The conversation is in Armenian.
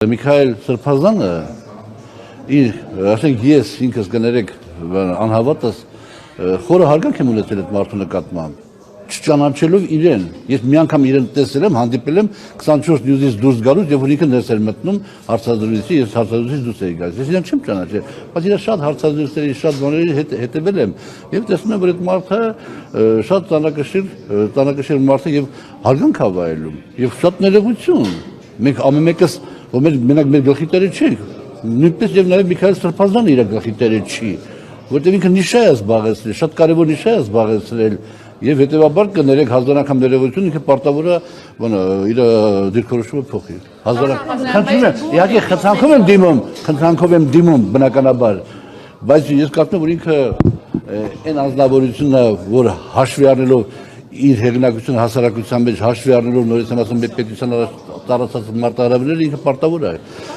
Միքայել Սրբազանը իր ասենք ես ինքս կներեք անհավատս խորը հարգանք եմ ունեցել այդ մարդու նկատմամբ չճանաչելով իրեն ես մի անգամ իրեն տեսել եմ հանդիպել եմ 24 նյուզից դուրս գալուց երբ որ ինքը ներս էր մտնում հարցազրույցի ես հարցազրույցից դուրս էի գալիս ես իրեն չեմ ճանաչել բայց իր շատ հարցազրույցների շատ բաների հետևել եմ եւ տեսնում եմ որ այդ մարդը շատ տանակշիռ մարդ է եւ հարգանք ա վայելում եւ շատ ներողություն մենք ամեն մեկս որ մենակ մեր գլխի տերը չենք նույնպես եւ նաեւ Միքայել Սրբազանը իր գլխի տերը չի որտեղ ինքը նիշա է զբաղեցրել շատ կարեւոր նիշա է զբաղեցրել եւ հետեւաբար կներեք հազար անգամ ներողություն ինքը պարտավոր է իր դիրքորոշումը փոխի հազար խնդրում եմ իհարկե խնդրանքով եմ դիմում բնականաբար բայց ես կարծում եմ որ ինքը այն ազնվորությունը որ հաշվի առնելով իր հեղինակությունը հասարակության մեջ հաշվի առնելով նորից եմ ասում պետության տարածած մարտահրավերները ինքը պարտավոր է